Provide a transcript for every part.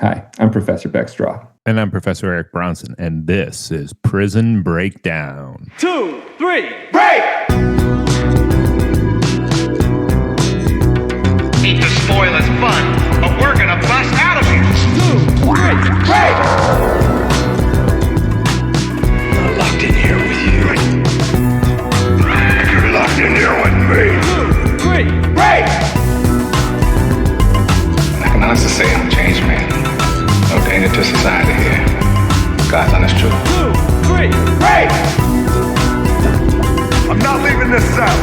Hi, I'm Professor Beck, Strah. And I'm Professor Eric Bronson, and this is Prison Breakdown. 2, 3, break! Hate to spoil his fun, but we're gonna bust out of here. 2, 3, break! I'm locked in here with you. You're locked in here with me. 2, 3, break! I can honestly say I'm a changed man. No danger to society here. God's honest truth. 2, 3, break! I'm not leaving this cell.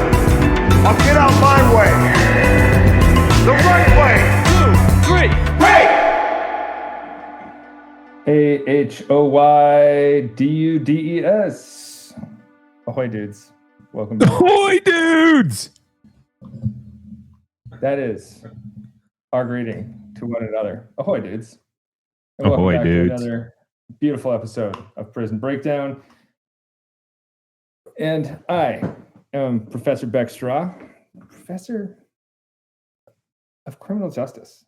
I'll get out my way. The right way. 2, 3, break! AHOYDUDES. Ahoy, dudes. Welcome back. Ahoy, dudes! That is our greeting to one another. Ahoy, dudes. And Ahoy, welcome back dudes. to another beautiful episode of Prison Breakdown. And I am Professor Beck Strah, Professor of Criminal Justice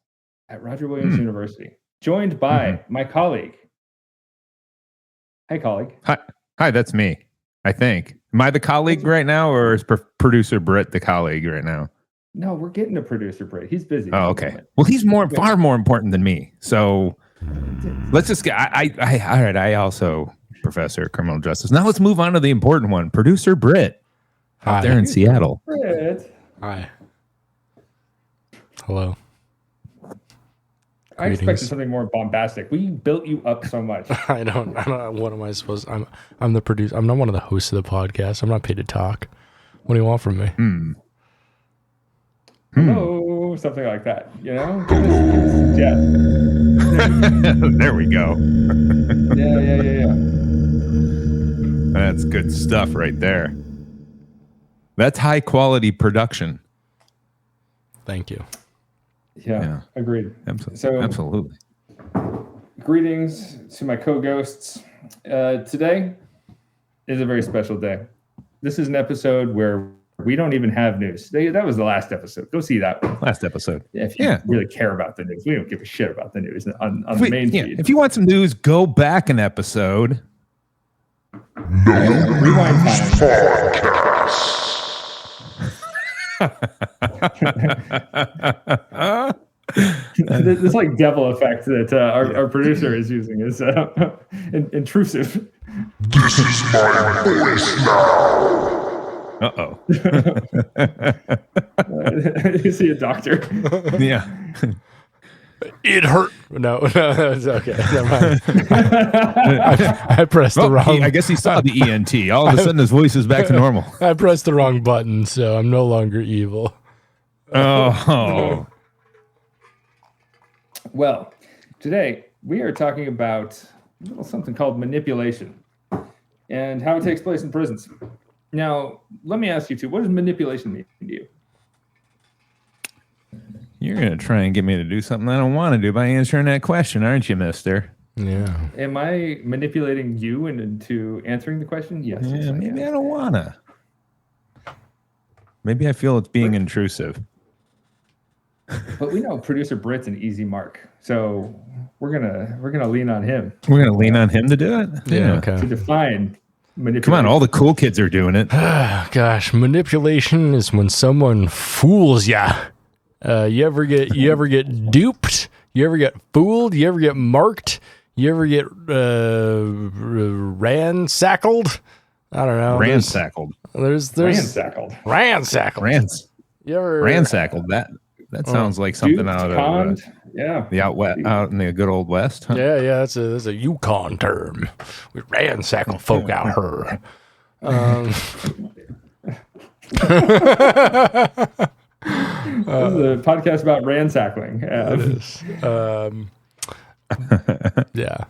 at Roger Williams University, joined by my colleague. Hey, colleague. Hi, that's me, I think. Am I the colleague right now, or is producer Britt the colleague right now? No, we're getting to producer Britt. He's busy. Oh, okay. Well, he's far more important than me. So let's just get. All right. I also Professor of Criminal Justice. Now let's move on to the important one. Producer Britt, out there in Seattle. Britt. Hi. Hello. I expected something more bombastic. We built you up so much. I don't. What am I supposed? I'm the producer. I'm not one of the hosts of the podcast. I'm not paid to talk. What do you want from me? Hello, something like that. You know? Yeah. There we go. Yeah. That's good stuff right there. That's high quality production. Thank you. Yeah. Agreed. Absolutely. Greetings to my co-ghosts. Today is a very special day. This is an episode where we don't even have news. That was the last episode. Go see that one. Last episode. If you really care about the news. We don't give a shit about the news on the main feed. If you want some news, go back an episode. Rewind time. This like devil effect that our producer is using is intrusive. This is my voice now. Uh-oh. You see a doctor. Yeah. It hurt. No, it's okay. Never mind. I pressed the wrong. I guess he saw the ENT. All of a sudden, his voice is back to normal. I pressed the wrong button, so I'm no longer evil. Oh. Well, today we are talking about a little something called manipulation and how it takes place in prisons. Now, let me ask you two, what does manipulation mean to you? You're going to try and get me to do something I don't want to do by answering that question, aren't you, mister? Yeah. Am I manipulating you into answering the question? Yes. Yeah, maybe I don't want to. Maybe I feel it's being intrusive. But we know producer Britt's an easy mark, so we're gonna lean on him. We're going to lean on him to do it? Yeah, okay. To define manipulation. Come on, all the cool kids are doing it. Gosh, manipulation is when someone fools ya. You ever get duped? You ever get fooled? You ever get marked? You ever get ransackled? I don't know. Ransackled. There's Ransackled. You ever Ransackled. That sounds like something out of out in the good old West. Huh? Yeah, that's a Yukon term. We ransackle folk out here. This is a podcast about ransackling. It is. Yeah.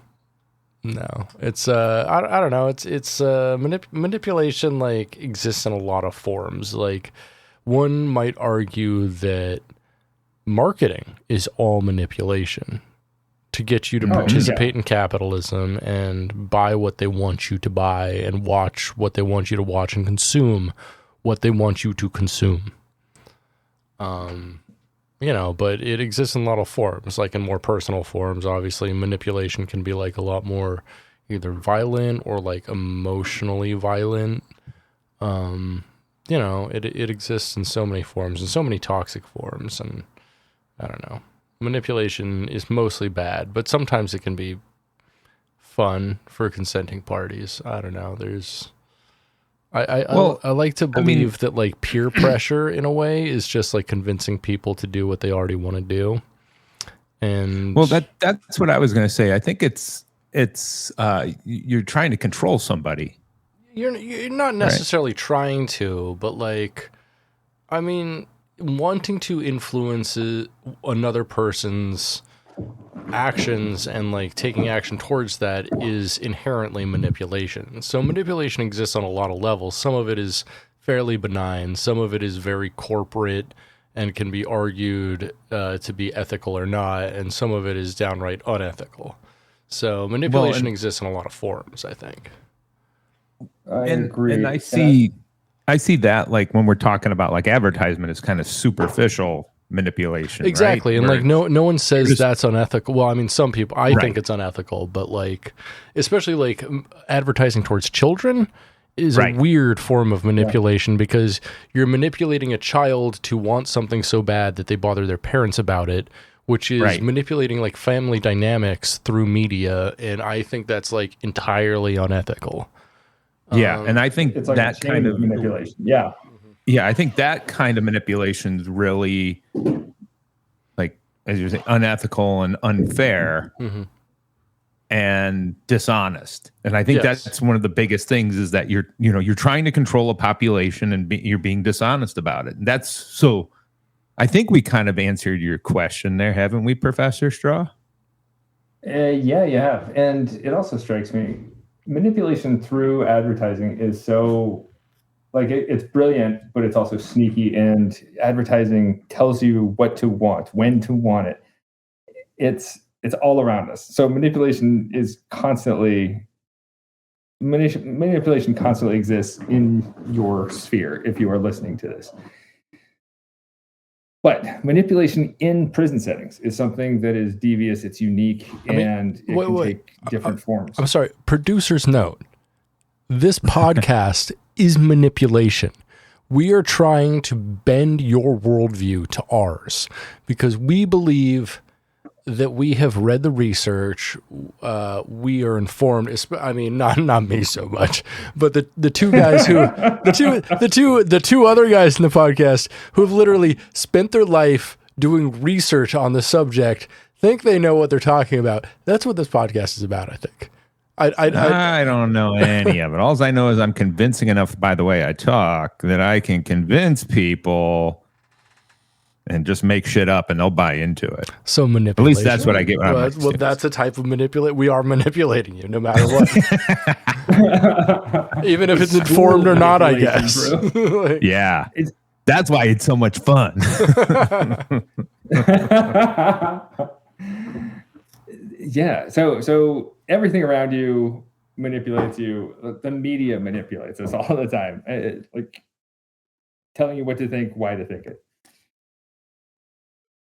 No, it's I don't know. It's manipulation like exists in a lot of forms. Like one might argue that marketing is all manipulation to get you to participate in capitalism and buy what they want you to buy and watch what they want you to watch and consume what they want you to consume. but it exists in a lot of forms, like in more personal forms. Obviously, manipulation can be like a lot more either violent or like emotionally violent. It exists in so many forms and so many toxic forms. And I don't know. Manipulation is mostly bad, but sometimes it can be fun for consenting parties. I don't know. I like to believe that like peer pressure in a way is just like convincing people to do what they already want to do. And that's what I was going to say. I think it's you're trying to control somebody. You're not necessarily trying to, but like, I mean, wanting to influence another person's actions and like taking action towards that is inherently manipulation. So manipulation exists on a lot of levels. Some of it is fairly benign. Some of it is very corporate and can be argued to be ethical or not. And some of it is downright unethical. So manipulation exists in a lot of forms, I think. I agree. And I see that like when we're talking about like advertisement is kind of superficial manipulation. Exactly. Right? And like no one says that's unethical. Well, I mean, some people, I think it's unethical, but like, especially like advertising towards children is a weird form of manipulation because you're manipulating a child to want something so bad that they bother their parents about it, which is manipulating like family dynamics through media. And I think that's like entirely unethical. Yeah. And I think it's like that kind of manipulation. Yeah. Yeah, I think that kind of manipulation is really, like, as you say, unethical and unfair and dishonest. And I think that's one of the biggest things is that you're trying to control a population and you're being dishonest about it. And that's so. I think we kind of answered your question there, haven't we, Professor Strah? Yeah, you have. And it also strikes me, manipulation through advertising is so. Like it's brilliant, but it's also sneaky. And advertising tells you what to want, when to want it. It's all around us. So manipulation constantly exists in your sphere if you are listening to this. But manipulation in prison settings is something that is devious. It's unique, and it can take different forms. I'm sorry. Producer's note. This podcast is manipulation. We are trying to bend your worldview to ours because we believe that we have read the research. We are informed. I mean, not me so much, but the two guys who the two other guys in the podcast who have literally spent their life doing research on the subject think they know what they're talking about. That's what this podcast is about, I think. I don't know any of it. All I know is I'm convincing enough by the way I talk that I can convince people and just make shit up and they'll buy into it. So manipulation. At least that's what I get. Well, that's a type of manipulate. We are manipulating you no matter what. Even if it's informed or not, I guess. Yeah. That's why it's so much fun. Yeah. So everything around you manipulates you. The media manipulates us all the time. Like telling you what to think, why to think it.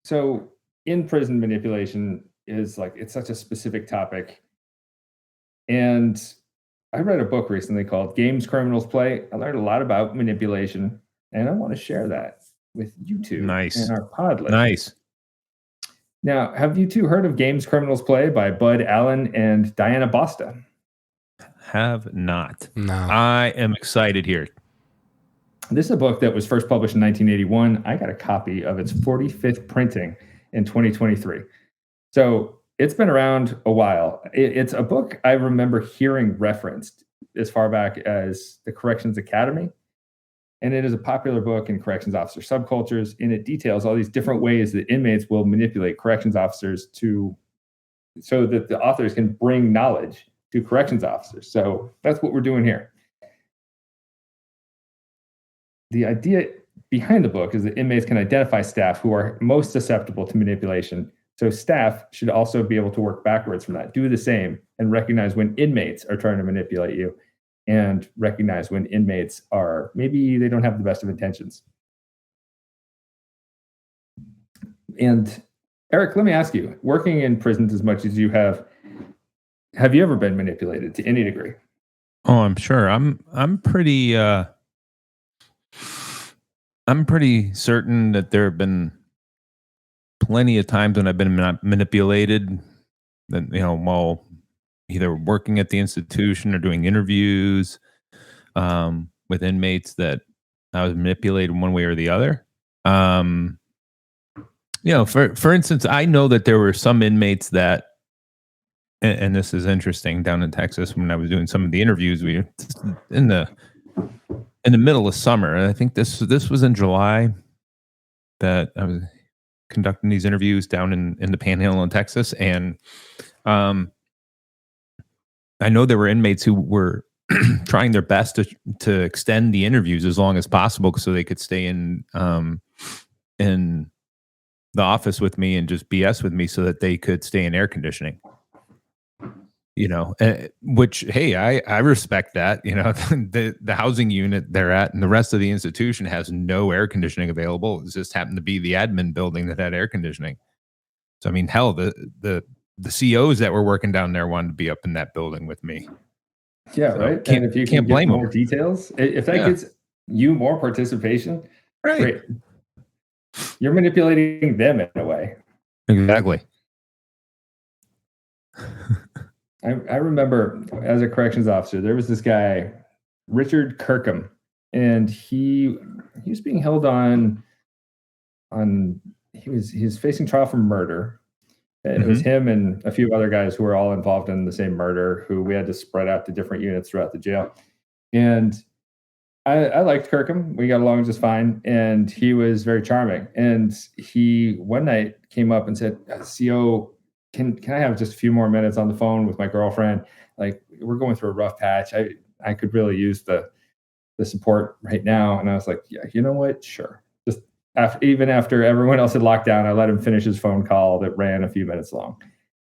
So in prison, manipulation is like, it's such a specific topic. And I read a book recently called Games Criminals Play. I learned a lot about manipulation, and I want to share that with you two and our pod listeners. Nice. Now, have you two heard of Games Criminals Play by Bud Allen and Diana Bosta? Have not. No. I am excited here. This is a book that was first published in 1981. I got a copy of its 45th printing in 2023. So it's been around a while. It's a book I remember hearing referenced as far back as the Corrections Academy. And it is a popular book in corrections officer subcultures, and it details all these different ways that inmates will manipulate corrections officers so that the authors can bring knowledge to corrections officers. So that's what we're doing here. The idea behind the book is that inmates can identify staff who are most susceptible to manipulation. So staff should also be able to work backwards from that, do the same, and recognize when inmates are trying to manipulate you, and recognize when inmates maybe they don't have the best of intentions. And Eric, let me ask you, working in prisons as much as you have you ever been manipulated to any degree? Oh, I'm sure. I'm pretty certain that there have been plenty of times when I've been manipulated, that, while either working at the institution or doing interviews with inmates, that I was manipulated one way or the other. For instance, I know that there were some inmates that, and this is interesting, down in Texas when I was doing some of the interviews, we in the middle of summer, and I think this was in July, that I was conducting these interviews down in the Panhandle in Texas, and I know there were inmates who were trying their best to extend the interviews as long as possible so they could stay in the office with me and just BS with me so that they could stay in air conditioning. Which, hey, I respect that. The housing unit they're at and the rest of the institution has no air conditioning available. It just happened to be the admin building that had air conditioning. So, I mean, hell, the COs that were working down there wanted to be up in that building with me. Yeah, So right. And if you can get more details, if that gets you more participation, right. Great. You're manipulating them in a way. Exactly. I remember as a corrections officer, there was this guy, Richard Kirkham, and he was being held on he was facing trial for murder. And it was him and a few other guys who were all involved in the same murder, who we had to spread out to different units throughout the jail. And I liked Kirkham. We got along just fine. And he was very charming. And he one night came up and said, CO, can I have just a few more minutes on the phone with my girlfriend? Like, we're going through a rough patch. I could really use the support right now. And I was like, yeah, you know what? Sure. Just even after everyone else had locked down, I let him finish his phone call that ran a few minutes long.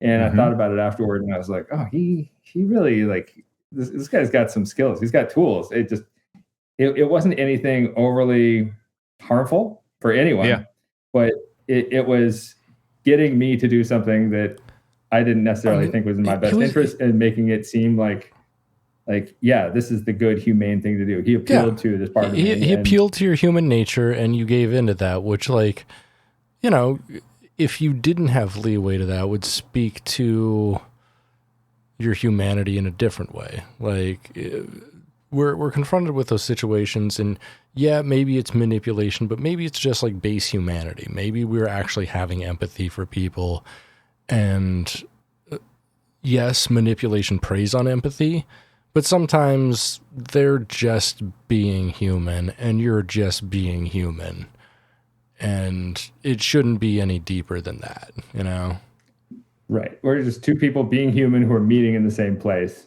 And I thought about it afterward, and I was like, oh, he really, like, this guy's got some skills. He's got tools. It wasn't anything overly harmful for anyone, but it was getting me to do something that I didn't necessarily think was in my best interest, and making it seem like, yeah, this is the good, humane thing to do. He appealed to this part of me. He appealed to your human nature, and you gave into that, which, like, if you didn't have leeway to that, would speak to your humanity in a different way. Like, we're confronted with those situations, and yeah, maybe it's manipulation, but maybe it's just like base humanity. Maybe we're actually having empathy for people, and yes, manipulation preys on empathy, but sometimes they're just being human, and you're just being human, and it shouldn't be any deeper than that, Right. We're just two people being human who are meeting in the same place,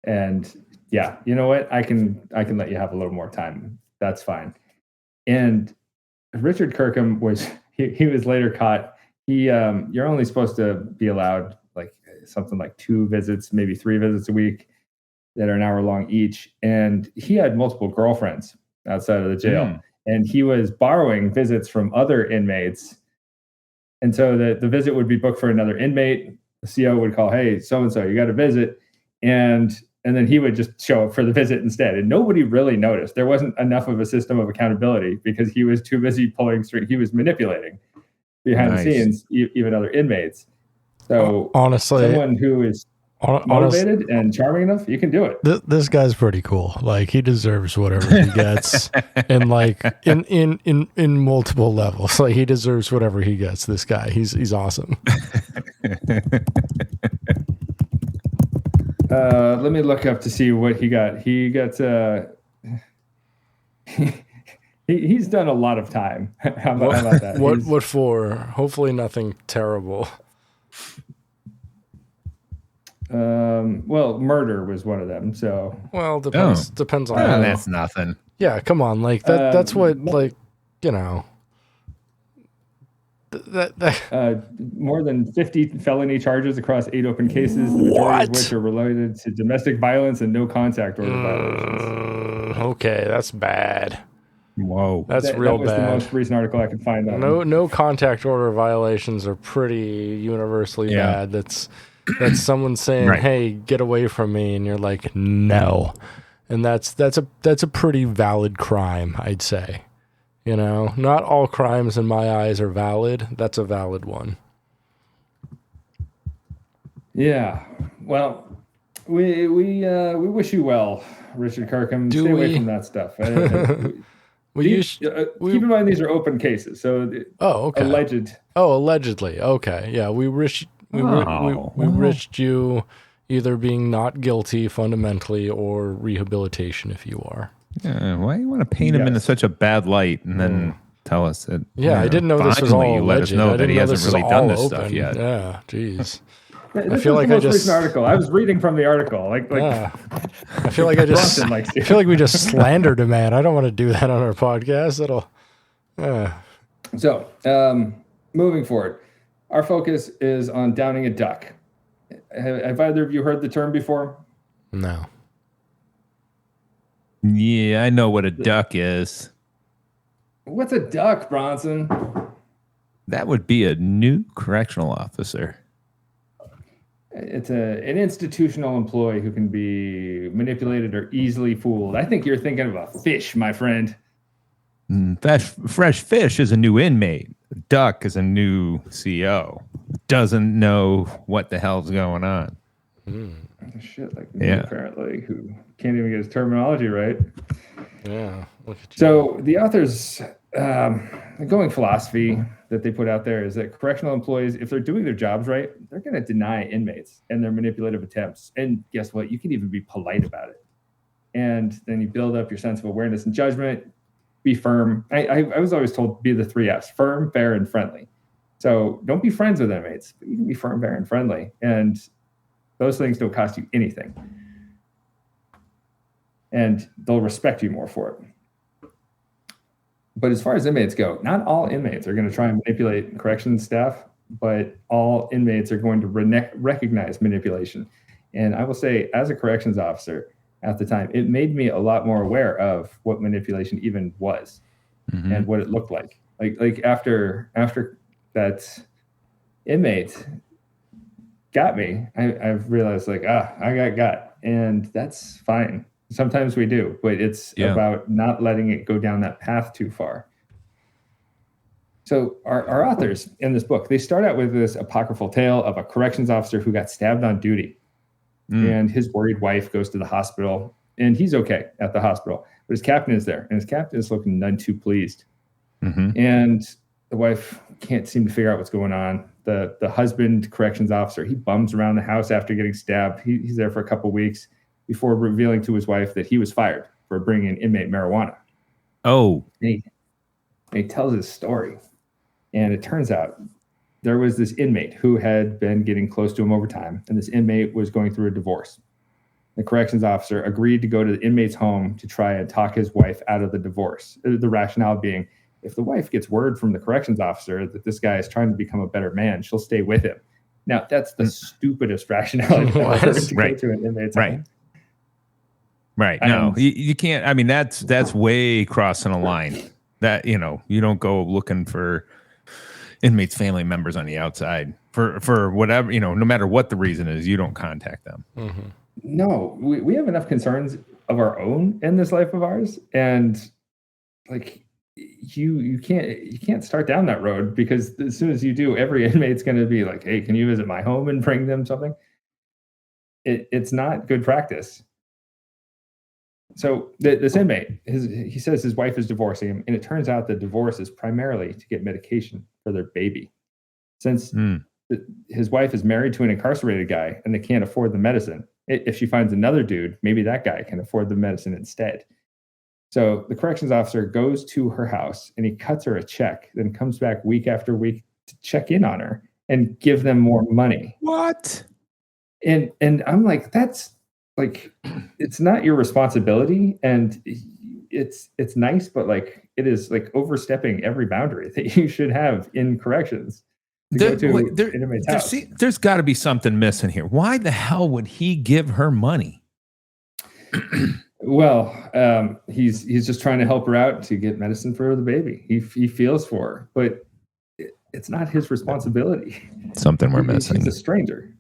and yeah, you know what? I can let you have a little more time. That's fine. And Richard Kirkham was he was later caught. You're only supposed to be allowed like something like 2 visits, maybe 3 visits a week that are an hour long each. And he had multiple girlfriends outside of the jail, and he was borrowing visits from other inmates. And so the visit would be booked for another inmate. The CO would call, hey, so-and-so, you got a visit. And then he would just show up for the visit instead. And nobody really noticed. There wasn't enough of a system of accountability because he was too busy pulling string. He was manipulating behind the scenes, even other inmates. So honestly, someone who is motivated and charming enough, you can do it. This guy's pretty cool. Like, he deserves whatever he gets, and like in multiple levels. Like, he deserves whatever he gets. This guy, he's awesome. Let me look up to see what he got. He got he's done a lot of time. How about that? What for? Hopefully nothing terrible. Well, murder was one of them. So depends on that's nothing. Yeah, come on, like that's what, like, more than 50 felony charges across 8 open cases, the majority of which are related to domestic violence and no contact order violations. Okay, that's bad. Whoa. That's real That was bad. the most recent article I could find on. No contact order violations are pretty universally bad. That's someone saying, Right. "Hey, get away from me," and you're like, "No," and that's a pretty valid crime, I'd say. You know, not all crimes in my eyes are valid. That's a valid one. Yeah. Well, we wish you well, Richard Kirkham. Do Stay away we? from that stuff. Keep in mind these are open cases, so Oh, okay. alleged. Oh, allegedly. Okay. Yeah, we wish we wished you either being not guilty fundamentally or rehabilitation if you are. Yeah, why do you want to paint him into such a bad light and then tell us that? Yeah, I didn't know this was finally all you let us alleged. know I that he didn't know hasn't this was really all done this open. stuff yet. Yeah, jeez. This feel was like the I most just- recent article. I was reading from the article. Yeah. I feel like I just Bronson likes to. I feel like we just slandered a man. I don't want to do that on our podcast. That'll So, moving forward, our focus is on downing a duck. Have either of you heard the term before? no. Yeah, I know what a duck is. What's a duck, Bronson? That would be a new correctional officer. It's an institutional employee who can be manipulated or easily fooled. I think you're thinking of a fish, my friend. Fresh fish is a new inmate. A duck is a new CO. Doesn't know what the hell's going on. Shit, like me, Yeah. apparently, who can't even get his terminology right. Yeah. Look at you. So the author's going philosophy that they put out there is that correctional employees, if they're doing their jobs right, they're going to deny inmates and their manipulative attempts. And guess what? You can even be polite about it. And then you build up your sense of awareness and judgment. Be firm. I was always told be the 3 Fs: firm, fair, and friendly. So don't be friends with inmates, but you can be firm, fair, and friendly. And those things don't cost you anything. And they'll respect you more for it. But as far as inmates go, not all inmates are going to try and manipulate corrections staff, but all inmates are going to recognize manipulation. And I will say, as a corrections officer at the time, it made me a lot more aware of what manipulation even was and what it looked like. Like after that inmate got me, I've realized I got, and that's fine. Sometimes we do, but it's about not letting it go down that path too far. So our authors in this book, they start out with this apocryphal tale of a corrections officer who got stabbed on duty. And his worried wife goes to the hospital, and he's okay at the hospital, but his captain is there, and his captain is looking none too pleased. And the wife can't seem to figure out what's going on. The husband, corrections officer, he bums around the house after getting stabbed. He's there for a couple of weeks before revealing to his wife that he was fired for bringing in inmate marijuana. Oh. And he tells his story. And it turns out there was this inmate who had been getting close to him over time, and this inmate was going through a divorce. The corrections officer agreed to go to the inmate's home to try and talk his wife out of the divorce. The rationale being, if the wife gets word from the corrections officer that this guy is trying to become a better man, she'll stay with him. Now, that's the stupidest rationale I've ever heard to go to an inmate's home. Right. No, you can't. I mean, that's way crossing a line. That, you don't go looking for inmates' family members on the outside for whatever, no matter what the reason is, you don't contact them. No, we have enough concerns of our own in this life of ours, and like you can't start down that road, because as soon as you do, every inmate's going to be like, hey, can you visit my home and bring them something? It's not good practice. So this inmate, he says his wife is divorcing him, and it turns out the divorce is primarily to get medication for their baby. Since his wife is married to an incarcerated guy and they can't afford the medicine, if she finds another dude, maybe that guy can afford the medicine instead. So the corrections officer goes to her house and he cuts her a check, then comes back week after week to check in on her and give them more money. What? And I'm like, that's like, it's not your responsibility, and it's nice, but like it is like overstepping every boundary that you should have in corrections. There's got to be something missing here. Why the hell would he give her money? Well, he's just trying to help her out to get medicine for the baby. He feels for her, but it's not his responsibility. Something we're missing. He's a stranger.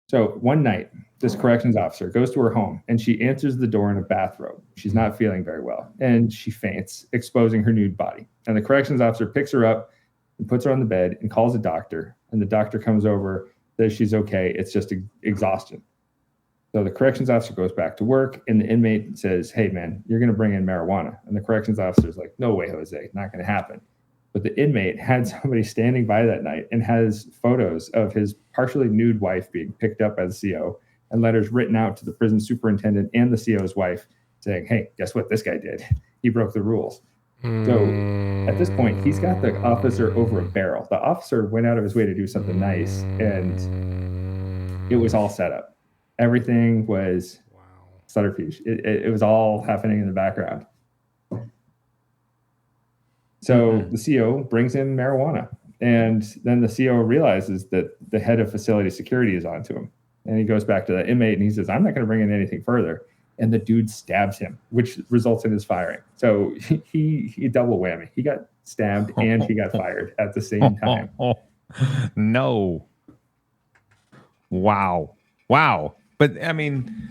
So one night, this corrections officer goes to her home and she answers the door in a bathrobe. She's not feeling very well and she faints, exposing her nude body. And the corrections officer picks her up and puts her on the bed and calls a doctor. And the doctor comes over, says she's okay. It's just exhaustion. So the corrections officer goes back to work and the inmate says, hey, man, you're going to bring in marijuana. And the corrections officer is like, no way, Jose, not going to happen. But the inmate had somebody standing by that night and has photos of his partially nude wife being picked up by the CO and letters written out to the prison superintendent and the CO's wife saying, hey, guess what this guy did? He broke the rules. So at this point, he's got the officer over a barrel. The officer went out of his way to do something nice, and it was all set up. Everything was subterfuge. It was all happening in the background. So the CO brings in marijuana, and then the CO realizes that the head of facility security is onto him. And he goes back to the inmate and he says, I'm not going to bring in anything further. And the dude stabs him, which results in his firing. So he double whammy. He got stabbed and he got fired at the same time. No. Wow. But I mean,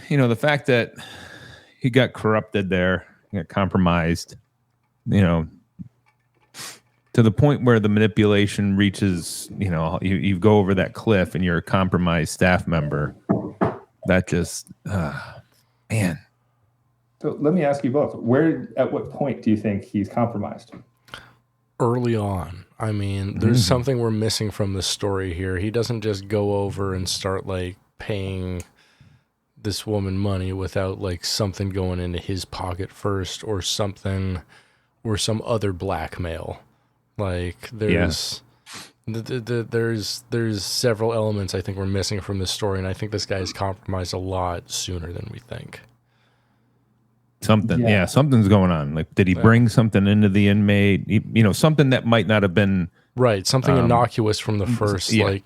the fact that he got corrupted there, he got compromised, to the point where the manipulation reaches, you go over that cliff and you're a compromised staff member. That just, man. So let me ask you both, at what point do you think he's compromised? Early on. I mean, there's something we're missing from this story here. He doesn't just go over and start paying this woman money without something going into his pocket first or something or some other blackmail. There's several elements I think we're missing from this story, and I think this guy's compromised a lot sooner than we think. Something's going on. Did he bring something into the inmate? Something that might not have been right. Something innocuous from the first. A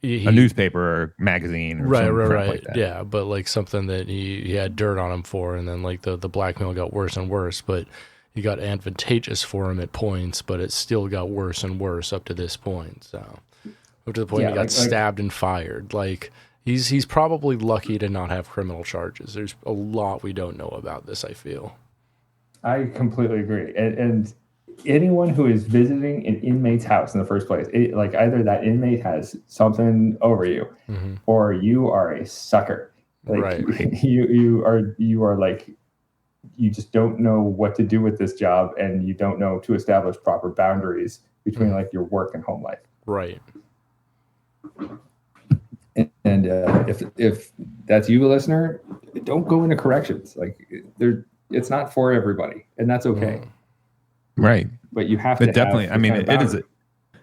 newspaper or magazine. Or right. Like that. Yeah, but something that he had dirt on him for, and then the blackmail got worse and worse, but. He got advantageous for him at points, but it still got worse and worse up to this point. So, up to the point he got stabbed and fired. He's probably lucky to not have criminal charges. There's a lot we don't know about this, I feel. I completely agree. And anyone who is visiting an inmate's house in the first place, either that inmate has something over you, or you are a sucker. Right. You are you just don't know what to do with this job, and you don't know to establish proper boundaries between your work and home life. Right. And if that's you, listener, don't go into corrections. It's not for everybody, and that's okay. Right. But you have to. Definitely. I mean,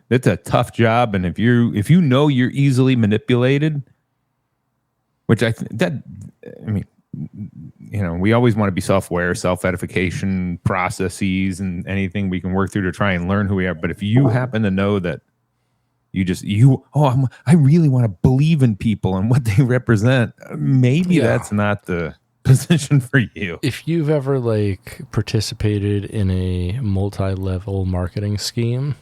it's a tough job, and if you know you're easily manipulated, which we always want to be self-aware, self-edification processes and anything we can work through to try and learn who we are. But if you happen to know that I really want to believe in people and what they represent, maybe that's not the position for you. If you've ever participated in a multi-level marketing scheme,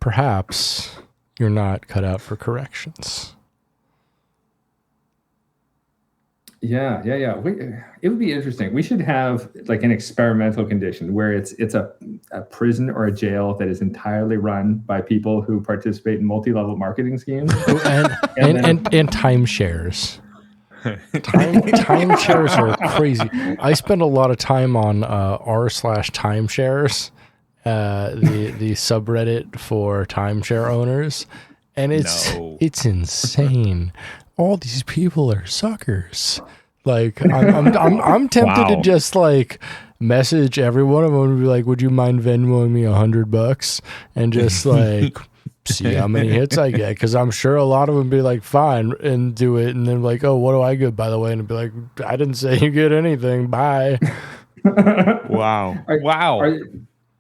perhaps you're not cut out for corrections. Yeah. It would be interesting. We should have an experimental condition where it's a prison or a jail that is entirely run by people who participate in multi-level marketing schemes and timeshares. Timeshares are crazy. I spend a lot of time on r/timeshares, the subreddit for timeshare owners, and it's insane. All these people are suckers. I'm tempted to just message every one of them and be like, would you mind Venmoing me $100 and just see how many hits I get? Because I'm sure a lot of them be fine, and do it, and then oh, what do I get, by the way? And it'd be I didn't say you get anything. Bye. Wow.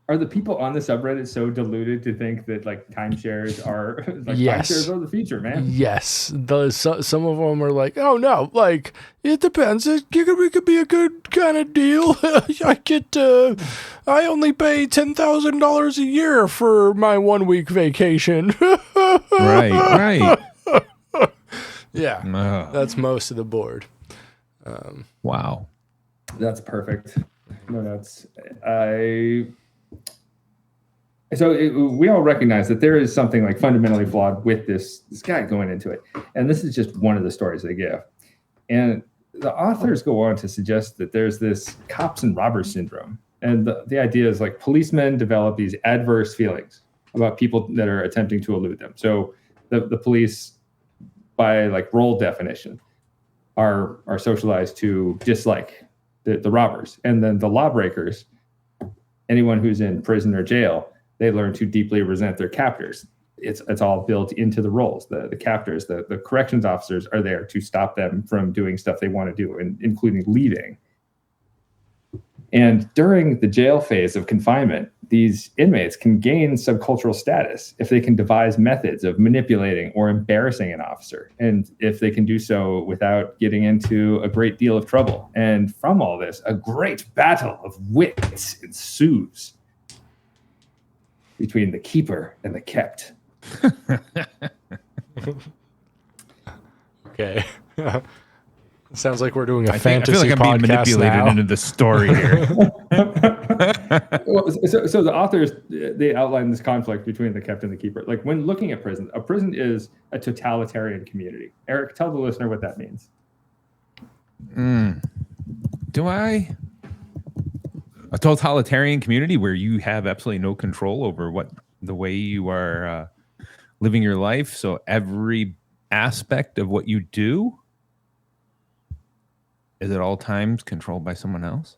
Are the people on the subreddit so deluded to think that like timeshares are like Yes. timeshares are the future, man? Yes, some of them are like, oh no, like it depends. It could be a good kind of deal. I only pay $10,000 a year for my 1 week vacation. Right. Yeah, that's most of the board. Wow. That's perfect. No, we all recognize that there is something like fundamentally flawed with this guy going into it. And this is just one of the stories they give. And the authors go on to suggest that there's this cops and robbers syndrome. And the idea is like policemen develop these adverse feelings about people that are attempting to elude them. So the police, by like role definition, are socialized to dislike the robbers. And then the lawbreakers, anyone who's in prison or jail, they learn to deeply resent their captors. It's all built into the roles. The captors, the corrections officers are there to stop them from doing stuff they want to do, including leaving. And during the jail phase of confinement, these inmates can gain subcultural status if they can devise methods of manipulating or embarrassing an officer, and if they can do so without getting into a great deal of trouble. And from all this, a great battle of wits ensues between the keeper and the kept. Okay. Sounds like we're doing a I fantasy feel like I'm being podcast manipulated now. into the story here. Well, so the authors, they outline this conflict between the kept and the keeper. Like when looking at prison, a prison is a totalitarian community. Eric, tell the listener what that means. Do I? A totalitarian community where you have absolutely no control over the way you are living your life. So every aspect of what you do is at all times controlled by someone else.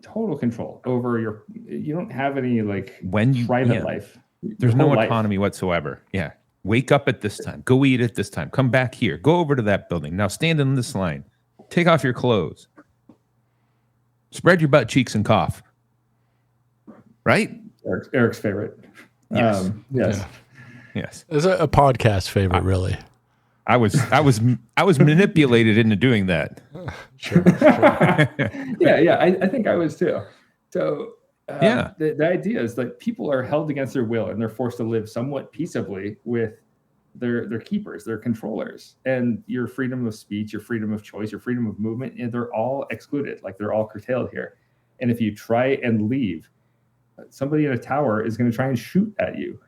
Total control over you don't have any like When private life. There's no autonomy whatsoever. Yeah. Wake up at this time. Go eat at this time. Come back here. Go over to that building. Now stand in this line. Take off your clothes. Spread your butt cheeks and cough. Right? Eric's favorite. Yes. Yes. Yeah. Yes. It's a podcast favorite, really. I was manipulated into doing that. Sure. Yeah. I think I was too. So Yeah. the idea is that people are held against their will and they're forced to live somewhat peaceably with their keepers, their controllers, and your freedom of speech, your freedom of choice, your freedom of movement, and they're all excluded. Like they're all curtailed here. And if you try and leave, somebody in a tower is going to try and shoot at you.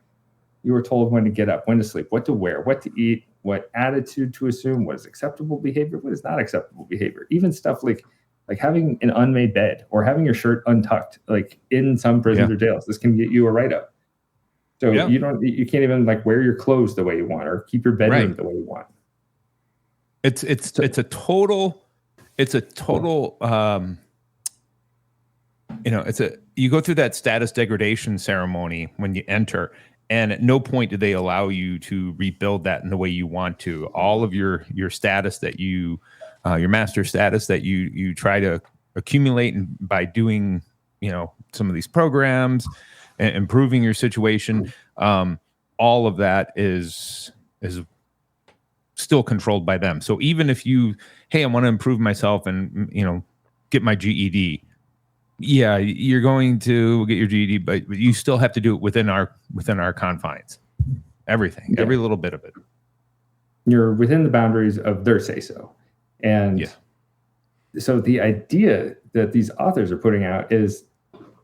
You were told when to get up, when to sleep, what to wear, what to eat, what attitude to assume, what is acceptable behavior, what is not acceptable behavior. Even stuff like having an unmade bed or having your shirt untucked, like in some prisons or jails, this can get you a write-up. So you can't even like wear your clothes the way you want or keep your bedroom the way you want. It's a total you go through that status degradation ceremony when you enter, and at no point do they allow you to rebuild that in the way you want to. All of your status that your master status that you try to accumulate, and by doing some of these programs and improving your situation, all of that is still controlled by them. So even if I want to improve myself and get my GED, you're going to get your GED, but you still have to do it within our confines. Everything, every little bit of it. You're within the boundaries of their say-so. And so the idea that these authors are putting out is,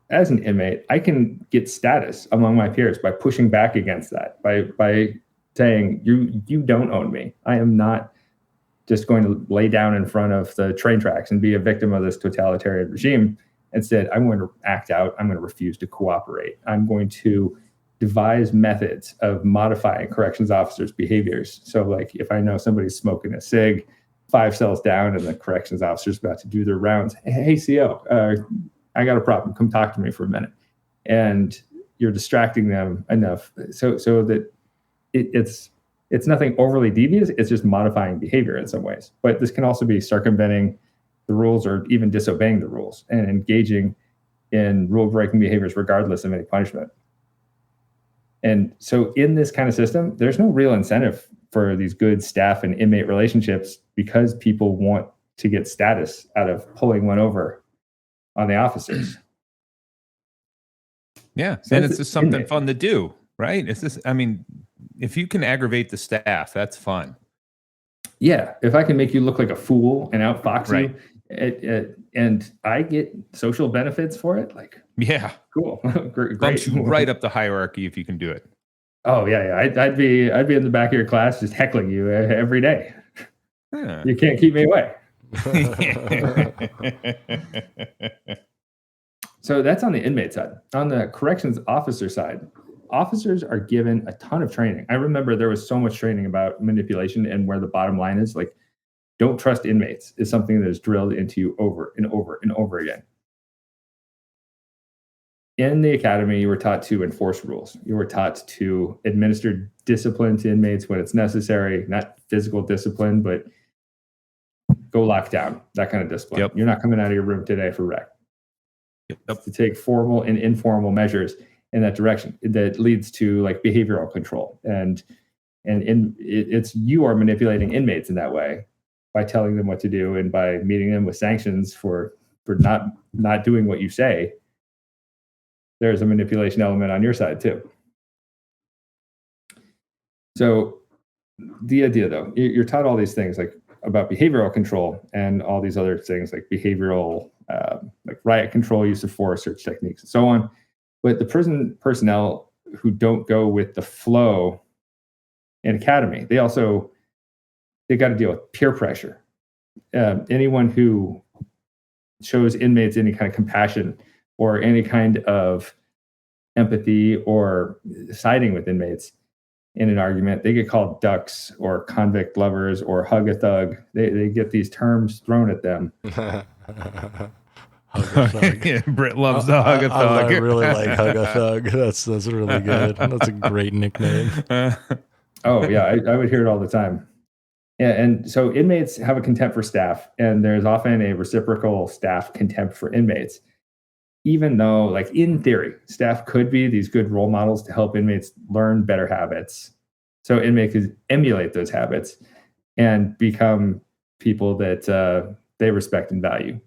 as an inmate, I can get status among my peers by pushing back against that, by saying, you don't own me. I am not just going to lay down in front of the train tracks and be a victim of this totalitarian regime. Instead, I'm going to act out. I'm going to refuse to cooperate. I'm going to devise methods of modifying corrections officers' behaviors. So like if I know somebody's smoking a cig 5 cells down and the corrections officer's about to do their rounds, hey, CO, I got a problem. Come talk to me for a minute. And you're distracting them enough so that it's nothing overly devious. It's just modifying behavior in some ways. But this can also be circumventing the rules or even disobeying the rules and engaging in rule-breaking behaviors regardless of any punishment. And so in this kind of system, there's no real incentive for these good staff and inmate relationships because people want to get status out of pulling one over on the officers. Yeah. So And it's just something inmate. fun to do, right? It's just, I mean, if you can aggravate the staff, that's fun. Yeah. If I can make you look like a fool and outfox Right. you, and I get social benefits for it, like, Yeah. cool. Great. Bumps you right up the hierarchy if you can do it. Oh yeah. I'd be in the back of your class just heckling you every day. Yeah. You can't keep me away. So that's on the inmate side. On the corrections officer side, officers are given a ton of training. I remember there was so much training about manipulation and where the bottom line is. Like, don't trust inmates is something that is drilled into you over and over and over again. In the academy, you were taught to enforce rules. You were taught to administer discipline to inmates when it's necessary, not physical discipline, but go lock down, that kind of discipline. Yep. You're not coming out of your room today for rec. Yep. To take formal and informal measures in that direction that leads to like behavioral control. And it's you are manipulating inmates in that way by telling them what to do and by meeting them with sanctions for not doing what you say. There's a manipulation element on your side too. So the idea though, you're taught all these things like about behavioral control and all these other things like behavioral, like riot control, use of force, search techniques, and so on. But the prison personnel who don't go with the flow in academy, they got to deal with peer pressure. Anyone who shows inmates any kind of compassion or any kind of empathy or siding with inmates in an argument, they get called ducks or convict lovers or hug a thug. They get these terms thrown at them. Britt loves the hug a thug. I really like hug a thug. That's really good. That's a great nickname. Oh yeah, I would hear it all the time. Yeah, and so inmates have a contempt for staff, and there's often a reciprocal staff contempt for inmates. Even though, like in theory, staff could be these good role models to help inmates learn better habits, so inmates could emulate those habits and become people that they respect and value.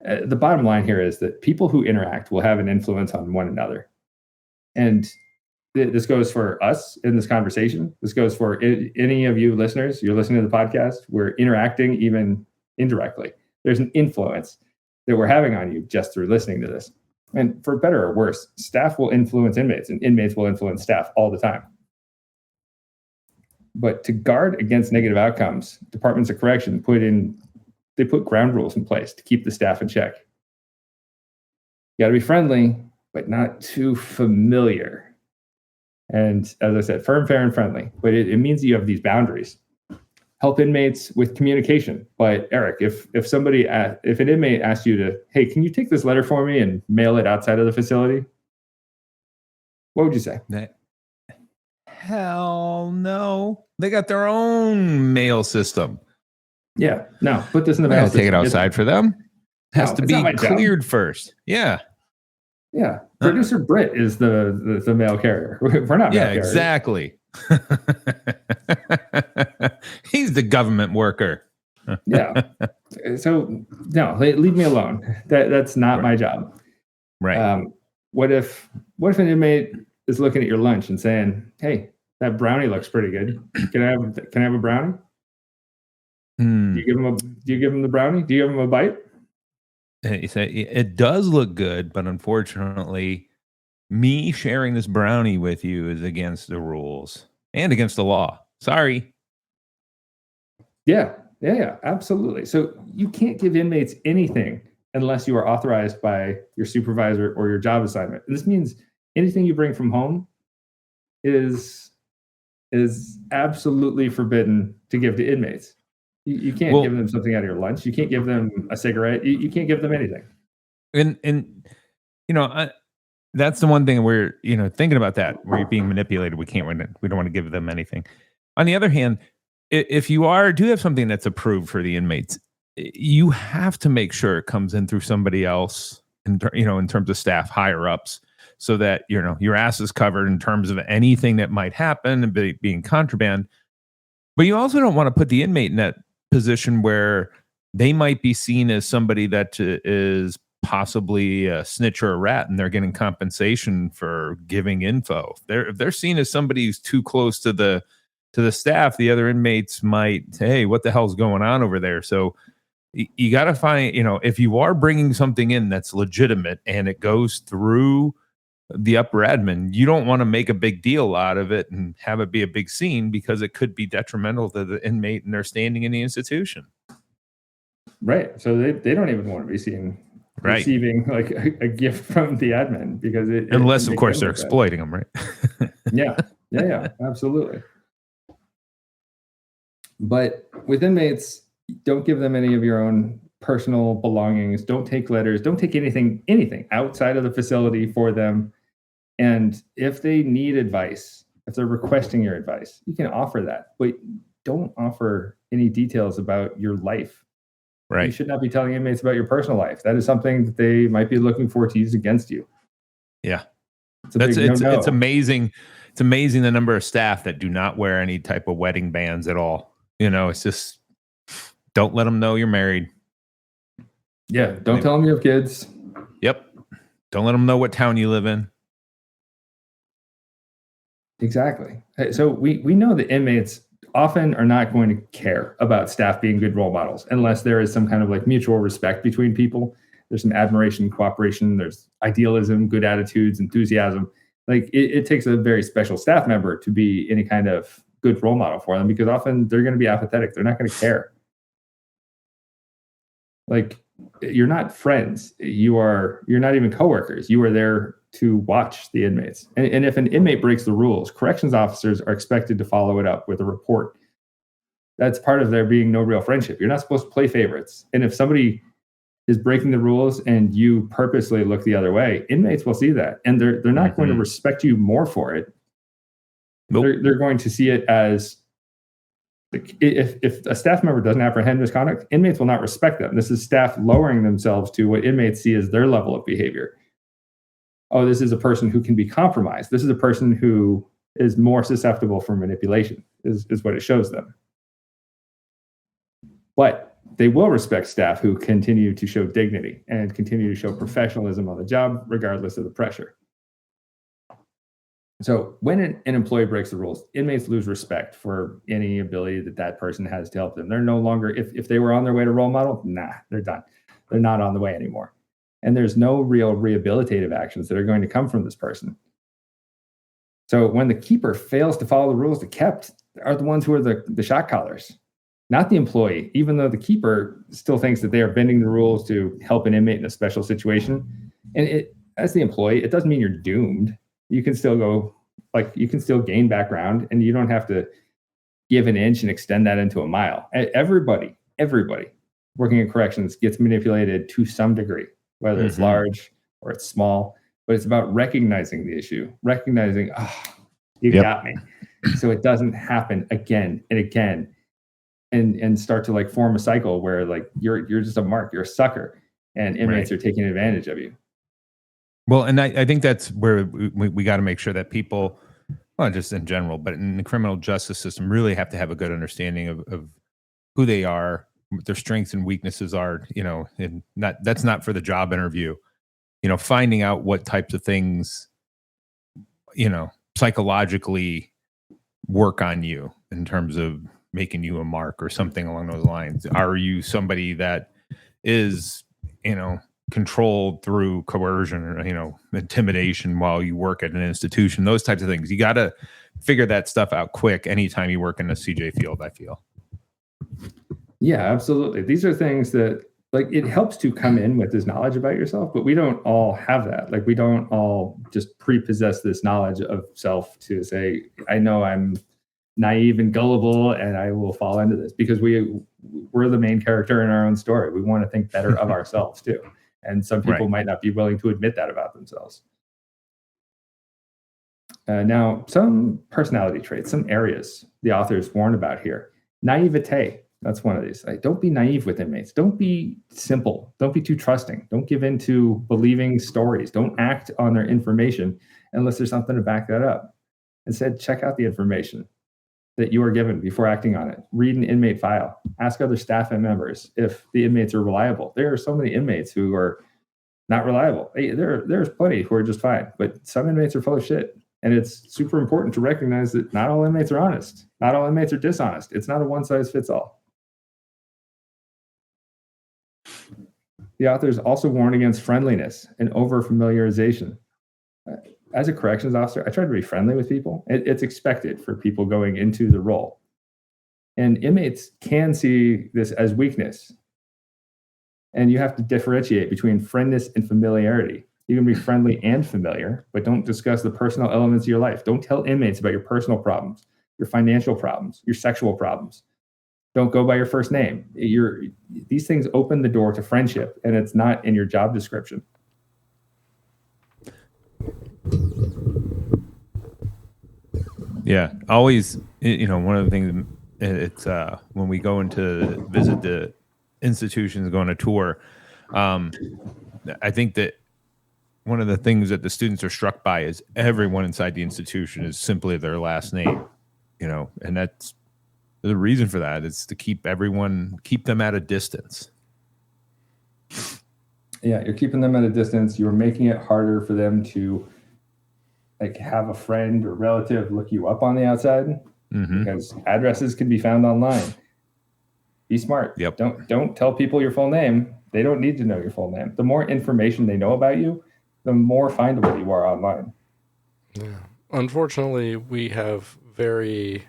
The bottom line here is that people who interact will have an influence on one another. And this goes for us in this conversation. This goes for any of you listeners. You're listening to the podcast. We're interacting even indirectly. There's an influence that we're having on you just through listening to this. And for better or worse, staff will influence inmates and inmates will influence staff all the time. But to guard against negative outcomes, departments of correction put ground rules in place to keep the staff in check. You got to be friendly, but not too familiar. And as I said, firm, fair, and friendly. But it means you have these boundaries. Help inmates with communication. But Eric, if an inmate asks you to, hey, can you take this letter for me and mail it outside of the facility? What would you say? Hell no. They got their own mail system. Yeah, no, put this in the I mail. gotta take it outside for them. It has No, to it's be not my job. cleared first. Yeah. Yeah. Producer Britt is the mail carrier. We're not mail Yeah, carriers. exactly. He's the government worker. Yeah. So no, leave me alone. That's not my job. Right. What if an inmate is looking at your lunch and saying, "Hey, that brownie looks pretty good. Can I have a brownie?" Do you give him the brownie? Do you give him a bite? You say it does look good, but unfortunately, me sharing this brownie with you is against the rules and against the law. Sorry. Yeah, absolutely. So you can't give inmates anything unless you are authorized by your supervisor or your job assignment. And this means anything you bring from home is absolutely forbidden to give to inmates. You can't give them something out of your lunch. You can't give them a cigarette. You can't give them anything. And that's the one thing we're thinking about that where you're being manipulated. We don't want to give them anything. On the other hand, if you do have something that's approved for the inmates, you have to make sure it comes in through somebody else in terms of staff higher ups, so that your ass is covered in terms of anything that might happen and being contraband. But you also don't want to put the inmate in that position where they might be seen as somebody that is possibly a snitch or a rat, and they're getting compensation for giving info. If they're seen as somebody who's too close to the staff, the other inmates might say, hey, what the hell's going on over there? So you got to find, if you are bringing something in that's legitimate and it goes through the upper admin, you don't want to make a big deal out of it and have it be a big scene, because it could be detrimental to the inmate and their standing in the institution. Right. So they don't even want to be seen receiving like a gift from the admin, because unless of course they're exploiting them, right? yeah, absolutely. But with inmates, don't give them any of your own personal belongings. Don't take letters. Don't take anything outside of the facility for them. And if they need advice, if they're requesting your advice, you can offer that, but don't offer any details about your life. Right. You should not be telling inmates about your personal life. That is something that they might be looking for to use against you. Yeah. It's amazing. It's amazing the number of staff that do not wear any type of wedding bands at all. It's just, don't let them know you're married. Yeah. Don't tell them you have kids. Yep. Don't let them know what town you live in. Exactly. So we know that inmates often are not going to care about staff being good role models unless there is some kind of like mutual respect between people. There's some admiration, cooperation, there's idealism, good attitudes, enthusiasm. Like it takes a very special staff member to be any kind of good role model for them, because often they're going to be apathetic. They're not going to care. Like, you're not friends. You're not even coworkers. You are there to watch the inmates. And if an inmate breaks the rules, corrections officers are expected to follow it up with a report. That's part of there being no real friendship. You're not supposed to play favorites. And if somebody is breaking the rules and you purposely look the other way, inmates will see that. And they're not going to respect you more for it. Nope. They're going to see it as, if a staff member doesn't apprehend misconduct, inmates will not respect them. This is staff lowering themselves to what inmates see as their level of behavior. Oh, this is a person who can be compromised. This is a person who is more susceptible for manipulation, is what it shows them. But they will respect staff who continue to show dignity and continue to show professionalism on the job, regardless of the pressure. So when an employee breaks the rules, inmates lose respect for any ability that person has to help them. They're no longer, if they were on their way to role model, they're done. They're not on the way anymore. And there's no real rehabilitative actions that are going to come from this person. So when the keeper fails to follow the rules, the kept are the ones who are the shot callers, not the employee, even though the keeper still thinks that they are bending the rules to help an inmate in a special situation. And as the employee, it doesn't mean you're doomed. You can still you can still gain background, and you don't have to give an inch and extend that into a mile. Everybody working in corrections gets manipulated to some degree, whether it's large or it's small, but it's about recognizing the issue, recognizing, you got me. So it doesn't happen again and again, and start to like form a cycle where like you're just a mark, you're a sucker, and inmates are taking advantage of you. Well, and I think that's where we got to make sure that people, well, just in general, but in the criminal justice system, really have to have a good understanding of who they are, what their strengths and weaknesses are, and that's not for the job interview, finding out what types of things, psychologically work on you in terms of making you a mark or something along those lines. Are you somebody that is, controlled through coercion or, intimidation while you work at an institution? Those types of things. You got to figure that stuff out quick anytime you work in a CJ field, I feel. Yeah, absolutely. These are things that, like, it helps to come in with this knowledge about yourself, but we don't all have that. Like, we don't all just prepossess this knowledge of self to say, I know I'm naive and gullible and I will fall into this, because we're the main character in our own story. We want to think better of ourselves too. And some people might not be willing to admit that about themselves. Now, some personality traits, some areas the authors warn about here. Naivete. That's one of these. Like, don't be naive with inmates. Don't be simple. Don't be too trusting. Don't give in to believing stories. Don't act on their information unless there's something to back that up. Instead, check out the information that you are given before acting on it. Read an inmate file. Ask other staff and members if the inmates are reliable. There are so many inmates who are not reliable. There's plenty who are just fine, but some inmates are full of shit. And it's super important to recognize that not all inmates are honest. Not all inmates are dishonest. It's not a one-size-fits-all. The authors also warn against friendliness and over-familiarization. As a corrections officer, I try to be friendly with people. It's expected for people going into the role. And inmates can see this as weakness. And you have to differentiate between friendness and familiarity. You can be friendly and familiar, but don't discuss the personal elements of your life. Don't tell inmates about your personal problems, your financial problems, your sexual problems. Don't go by your first name. These things open the door to friendship, and it's not in your job description. Yeah, always, one of the things, it's when we go into visit the institutions, go on a tour, I think that one of the things that the students are struck by is everyone inside the institution is simply their last name, and that's the reason for that is to keep them at a distance. Yeah, you're keeping them at a distance. You're making it harder for them to have a friend or relative look you up on the outside, because addresses can be found online. Be smart. Yep. Don't tell people your full name. They don't need to know your full name. The more information they know about you, the more findable you are online. Yeah. Unfortunately, we have very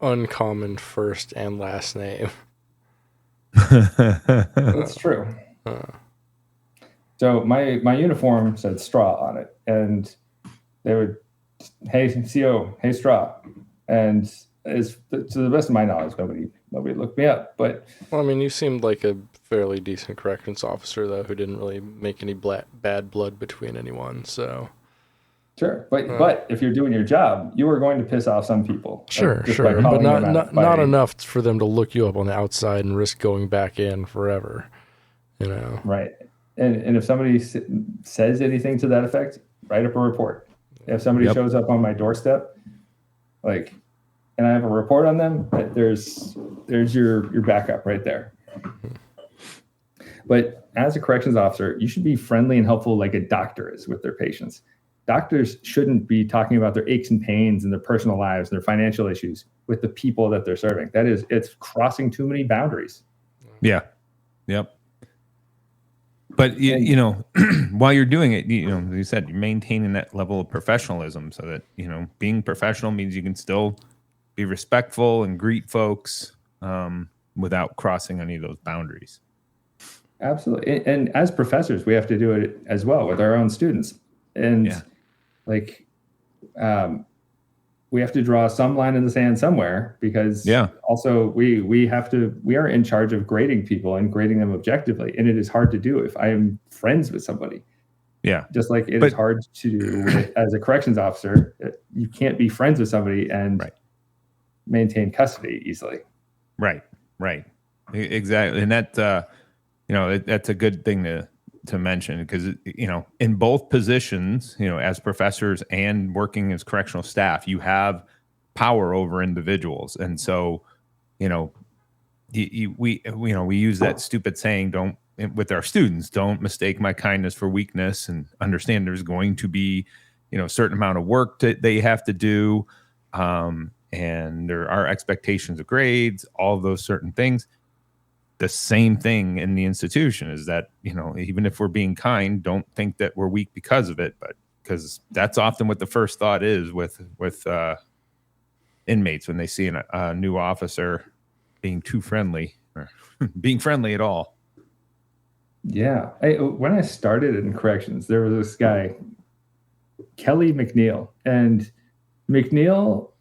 uncommon first and last name. That's true. So my uniform said Strah on it, and they would, hey CO, hey Strah, and to the best of my knowledge, nobody looked me up. But well, I mean, you seemed like a fairly decent corrections officer, though, who didn't really make any bad blood between anyone. So sure, but if you're doing your job, you are going to piss off some people. Sure, but not enough for them to look you up on the outside and risk going back in forever. Right. And if somebody says anything to that effect, write up a report. If somebody shows up on my doorstep, and I have a report on them, there's your backup right there. But as a corrections officer, you should be friendly and helpful like a doctor is with their patients. Doctors shouldn't be talking about their aches and pains and their personal lives and their financial issues with the people that they're serving. It's crossing too many boundaries. Yeah. Yep. But while you're doing it, as you said, you're maintaining that level of professionalism so that, being professional means you can still be respectful and greet folks without crossing any of those boundaries. Absolutely. And as professors, we have to do it as well with our own students. And we have to draw some line in the sand somewhere, because also we are in charge of grading people and grading them objectively. And it is hard to do if I am friends with somebody. Yeah. Just like it is hard to do as a corrections officer. You can't be friends with somebody and maintain custody easily. Right. Exactly. And that, that's a good thing to mention, because, in both positions, as professors and working as correctional staff, you have power over individuals. And so, we use that stupid saying, with our students, don't mistake my kindness for weakness, and understand there's going to be, a certain amount of work that they have to do. And there are expectations of grades, all of those certain things. The same thing in the institution is that, even if we're being kind, don't think that we're weak because of it, but because that's often what the first thought is with inmates when they see a new officer being too friendly or being friendly at all. Yeah. When I started in corrections, there was this guy, Kelly McNeil, and McNeil,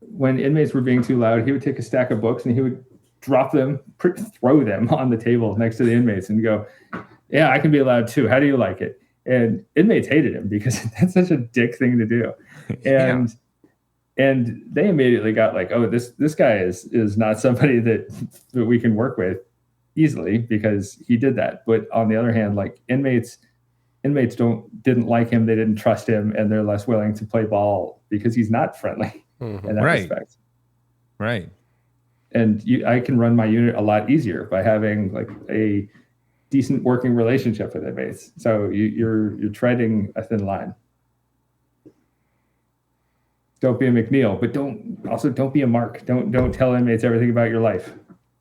when inmates were being too loud, he would take a stack of books and he would drop them, throw them on the table next to the inmates and go, yeah, I can be loud too. How do you like it? And inmates hated him because that's such a dick thing to do. And And they immediately got like, oh, this guy is not somebody that we can work with easily because he did that. But on the other hand, like inmates didn't like him, they didn't trust him, and they're less willing to play ball because he's not friendly in that respect. Right. And I can run my unit a lot easier by having like a decent working relationship with inmates. So you're treading a thin line. Don't be a McNeil, but don't be a Mark. Don't tell inmates everything about your life.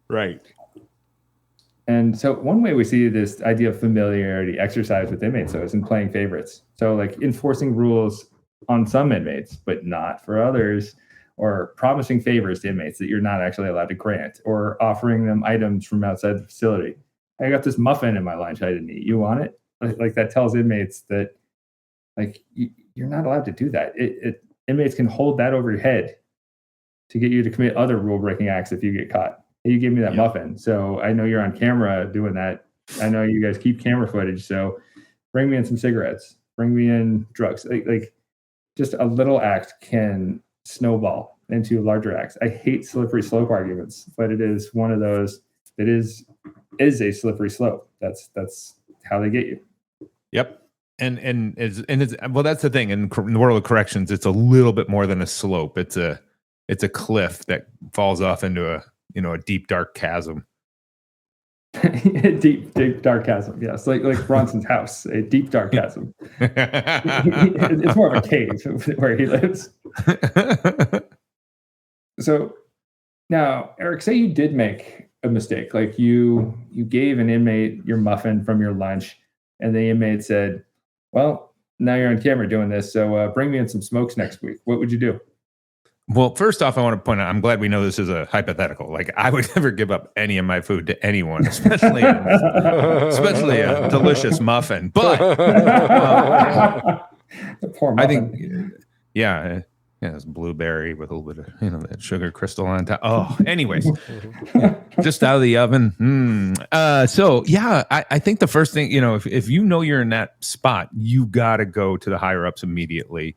Right. And so one way we see this idea of familiarity exercised with inmates, though, is in playing favorites. So like enforcing rules on some inmates, but not for others, or promising favors to inmates that you're not actually allowed to grant, or offering them items from outside the facility. I got this muffin in my lunch I didn't eat. You want it? Like that tells inmates that like you're not allowed to do that. Inmates can hold that over your head to get you to commit other rule-breaking acts if you get caught. Hey, you gave me that muffin, so I know you're on camera doing that. I know you guys keep camera footage, so bring me in some cigarettes. Bring me in drugs. Like just a little act can snowball into larger acts. I hate slippery slope arguments, but it is one of those that is a slippery slope. That's how they get you. Yep. And it's well, that's the thing. In the world of corrections, it's a little bit more than a slope. It's a cliff that falls off into a deep dark chasm. deep dark chasm. Yes, like Bronson's house, a deep dark chasm. It's more of a cave where he lives. So now, Eric, say you did make a mistake. Like you gave an inmate your muffin from your lunch, and the inmate said, well, now you're on camera doing this, so bring me in some smokes next week. What would you do? Well, first off, I want to point out, I'm glad we know this is a hypothetical. Like, I would never give up any of my food to anyone, especially a delicious muffin. But poor muffin. I think, it's blueberry with a little bit of that sugar crystal on top. Oh, anyways, just out of the oven. So yeah, I think the first thing, if you know you're in that spot, you got to go to the higher ups immediately.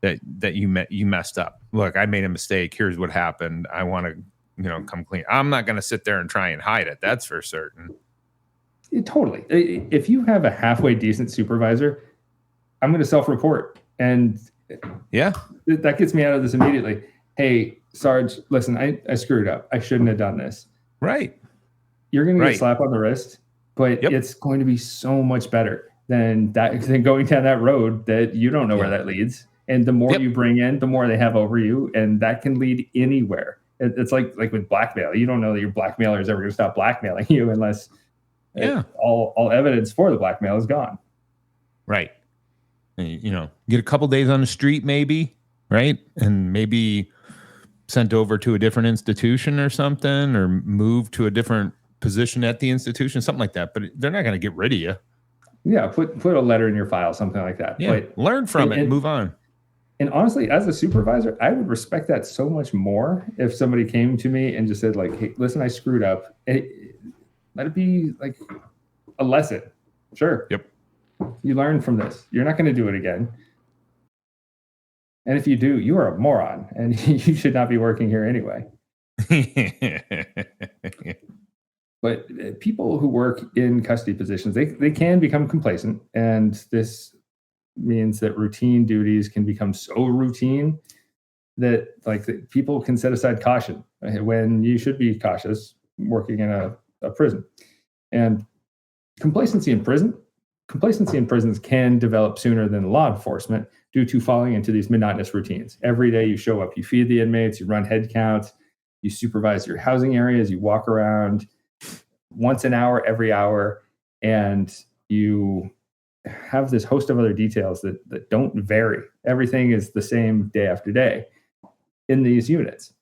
That you messed up. Look, I made a mistake. Here's what happened. I want to, come clean. I'm not going to sit there and try and hide it. That's for certain. Totally. If you have a halfway decent supervisor, I'm going to self-report. And that gets me out of this immediately. Hey, Sarge, listen, I screwed up. I shouldn't have done this. Right. You're going to get a slap on the wrist, but it's going to be so much better than going down that road that you don't know where that leads. And the more you bring in, the more they have over you, and that can lead anywhere. It's like with blackmail. You don't know that your blackmailer is ever going to stop blackmailing you unless all evidence for the blackmail is gone. Right. Get a couple days on the street, maybe, right? And maybe sent over to a different institution or something, or move to a different position at the institution, something like that. But they're not going to get rid of you. Yeah, put a letter in your file, something like that. Yeah, but learn from it and move on. And honestly, as a supervisor, I would respect that so much more if somebody came to me and just said, like, hey, listen, I screwed up. Let it be like a lesson. Sure. Yep. You learn from this. You're not going to do it again. And if you do, you are a moron and you should not be working here anyway. But people who work in custody positions, they can become complacent. And this means that routine duties can become so routine that people can set aside caution when you should be cautious working in a prison. And complacency in prisons can develop sooner than law enforcement due to falling into these monotonous routines. Every day you show up, you feed the inmates, you run head counts, you supervise your housing areas, you walk around once an hour, every hour, and you have this host of other details that don't vary. Everything is the same day after day in these units.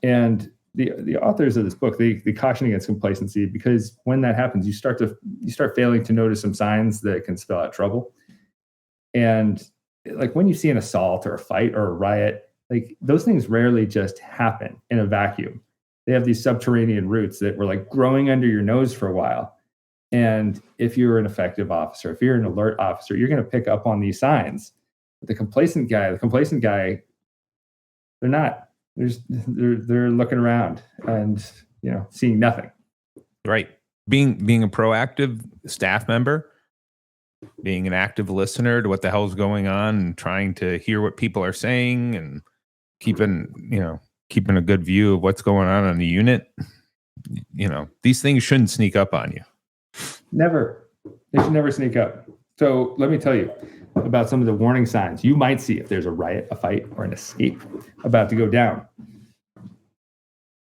And the authors of this book, they caution against complacency, because when that happens, you start failing to notice some signs that can spell out trouble. And like when you see an assault or a fight or a riot, like those things rarely just happen in a vacuum. They have these subterranean roots that were like growing under your nose for a while. And if you're an effective officer, if you're an alert officer, you're going to pick up on these signs. But the complacent guy They're not. They're looking around and seeing nothing. Right. Being a proactive staff member, being an active listener to what the hell's going on, and trying to hear what people are saying, and keeping a good view of what's going on the unit. These things shouldn't sneak up on you. Never. They should never sneak up. So let me tell you about some of the warning signs you might see if there's a riot, a fight, or an escape about to go down.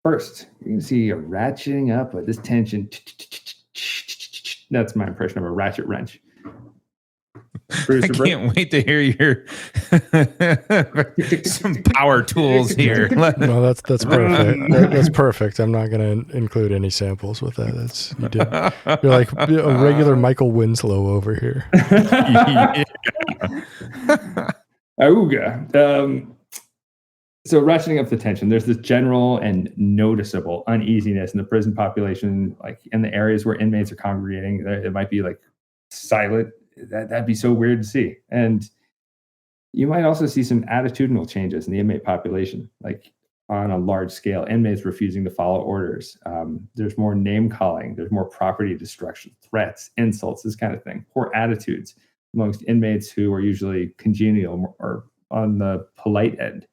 First, you can see a ratcheting up of this tension. That's my impression of a ratchet wrench. I can't wait to hear your some power tools here. No, that's perfect. That's perfect. I'm not going to include any samples with that. You're like a regular Michael Winslow over here. Auga. So ratcheting up the tension, there's this general and noticeable uneasiness in the prison population, like in the areas where inmates are congregating. It might be like silent. That'd be so weird to see. And you might also see some attitudinal changes in the inmate population, like on a large scale, inmates refusing to follow orders. There's more name calling. There's more property destruction, threats, insults, this kind of thing. Poor attitudes amongst inmates who are usually congenial or on the polite end.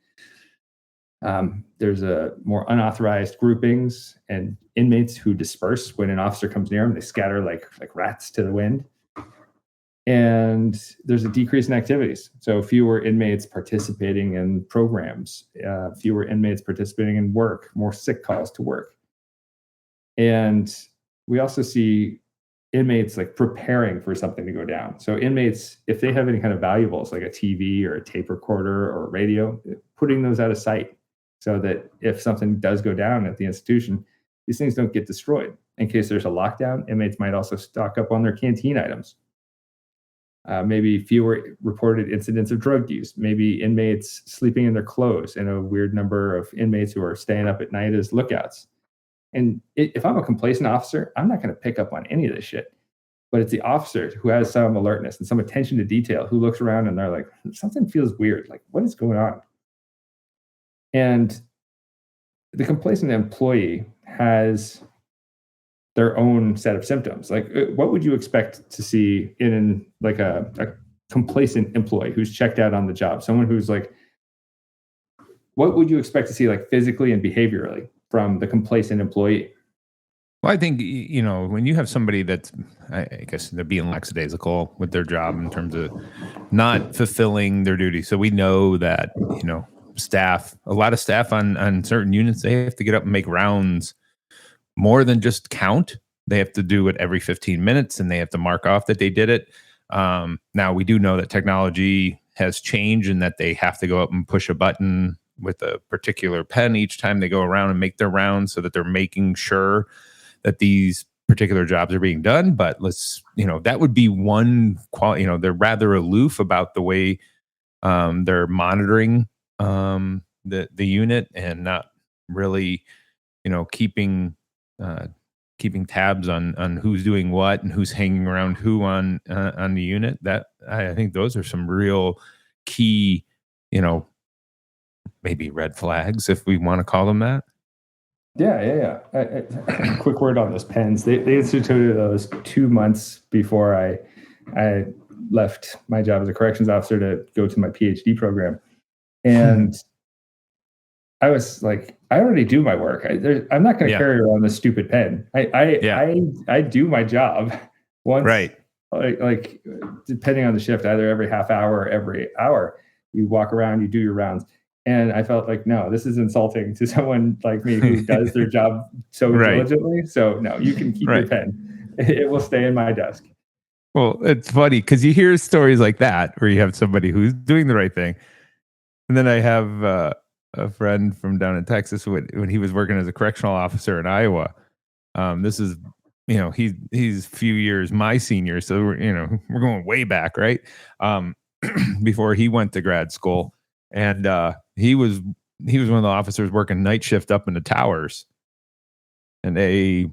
There's a more unauthorized groupings and inmates who disperse when an officer comes near them. They scatter like rats to the wind. And there's a decrease in activities. So fewer inmates participating in programs, fewer inmates participating in work, more sick calls to work. And we also see inmates like preparing for something to go down. So inmates, if they have any kind of valuables like a TV or a tape recorder or a radio, putting those out of sight so that if something does go down at the institution, these things don't get destroyed. In case there's a lockdown, inmates might also stock up on their canteen items. Maybe fewer reported incidents of drug use, maybe inmates sleeping in their clothes, and a weird number of inmates who are staying up at night as lookouts. And if I'm a complacent officer, I'm not going to pick up on any of this shit. But it's the officer who has some alertness and some attention to detail who looks around and they're like, something feels weird. Like, what is going on? And the complacent employee has their own set of symptoms. Like, what would you expect to see in like a complacent employee who's checked out on the job? Someone who's like, what would you expect to see like physically and behaviorally from the complacent employee? Well, I think, when you have somebody that's, I guess they're being lackadaisical with their job in terms of not fulfilling their duty. So we know that, a lot of staff on certain units, they have to get up and make rounds more than just count. They have to do it every 15 minutes and they have to mark off that they did it. Now we do know that technology has changed and that they have to go up and push a button with a particular pen each time they go around and make their rounds so that they're making sure that these particular jobs are being done. But that would be one quality, they're rather aloof about the way they're monitoring the unit and not really, keeping tabs on who's doing what and who's hanging around who on the unit. That I think those are some real key, maybe red flags, if we want to call them that. Yeah. Quick word on those pens. They instituted those 2 months before I left my job as a corrections officer to go to my PhD program. And I was like, I already do my work. I'm not going to carry around this stupid pen. I do my job once. Right. Like depending on the shift, either every half hour or every hour, you walk around, you do your rounds. And I felt like, no, this is insulting to someone like me who does their job so diligently. So no, you can keep your pen. It will stay in my desk. Well, it's funny because you hear stories like that where you have somebody who's doing the right thing. And then I have a friend from down in Texas when he was working as a correctional officer in Iowa. This is, he's a few years my senior. So we're going way back, right? Before he went to grad school. And he was one of the officers working night shift up in the towers, and they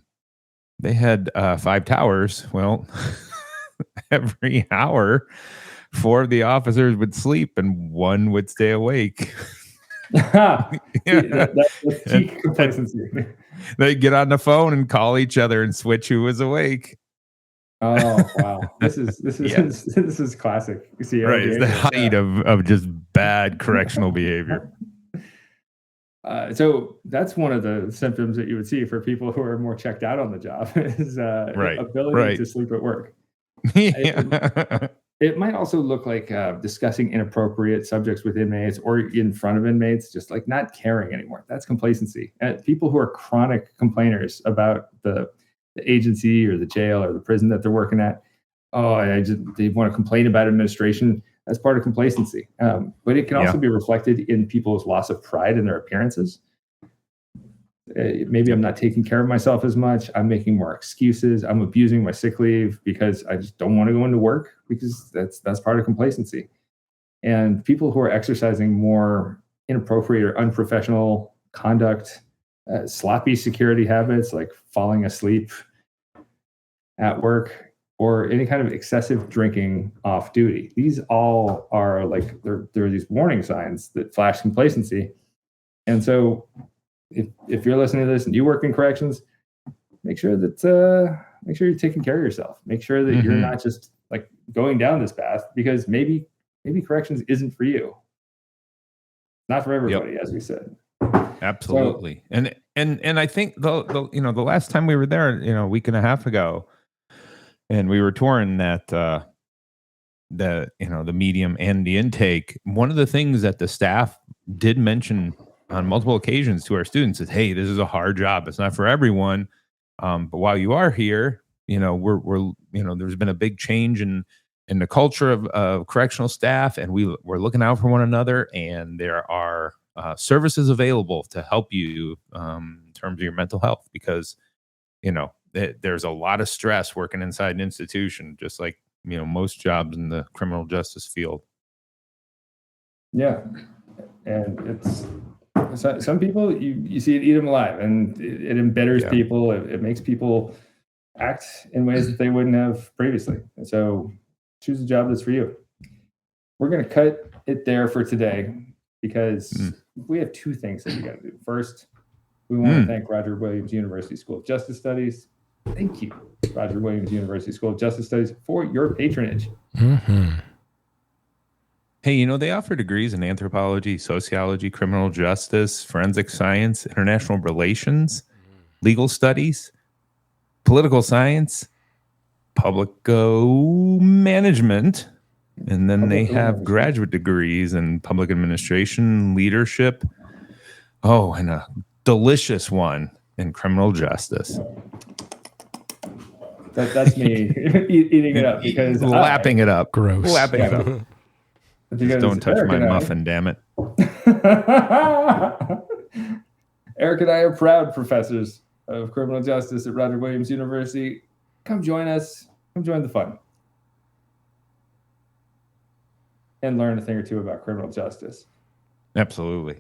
had 5 towers. Well, every hour, 4 of the officers would sleep and 1 would stay awake. That's peak complacency. They get on the phone and call each other and switch who was awake. Oh wow, this is Yeah. this is classic. You see, Right, it's the height of just bad correctional behavior. So that's one of the symptoms that you would see for people who are more checked out on the job is ability to sleep at work. Yeah. It might also look like discussing inappropriate subjects with inmates or in front of inmates, just like not caring anymore. That's complacency. People who are chronic complainers about the agency or the jail or the prison that they're working at, they want to complain about administration. That's part of complacency. But it can also be reflected in people's loss of pride in their appearances. Maybe I'm not taking care of myself as much. I'm making more excuses. I'm abusing my sick leave because I just don't want to go into work, because that's part of complacency. And people who are exercising more inappropriate or unprofessional conduct, sloppy security habits like falling asleep at work, or any kind of excessive drinking off duty. These all are like, there are these warning signs that flash complacency. And so if you're listening to this and you work in corrections, make sure you're taking care of yourself. Make sure that you're not just like going down this path, because maybe corrections isn't for you. Not for everybody, as we said. Absolutely. So, and I think the last time we were there, a week and a half ago, and we were touring that the medium and the intake, one of the things that the staff did mention on multiple occasions to our students is, hey, this is a hard job. It's not for everyone. But while you are here, we're there's been a big change in the culture of correctional staff, and we're looking out for one another, and there are services available to help you in terms of your mental health, because there's a lot of stress working inside an institution, just like most jobs in the criminal justice field. Yeah, and it's some people you see it eat them alive, and it embitters people. It makes people act in ways that they wouldn't have previously. And so choose a job that's for you. We're going to cut it there for today, because we have two things that we got to do. First, we want to thank Roger Williams University School of Justice Studies. Thank you, Roger Williams University School of Justice Studies, for your patronage. Hey, they offer degrees in anthropology, sociology, criminal justice, forensic science, international relations, legal studies, political science, public management, and then they have graduate degrees in public administration, leadership. Oh, and a delicious one in criminal justice. That's me eating it up, because lapping it up. Gross. Lapping it up. Just don't touch my muffin, damn it. Eric and I are proud professors of criminal justice at Roger Williams University. Come join us. Come join the fun. And learn a thing or two about criminal justice. Absolutely.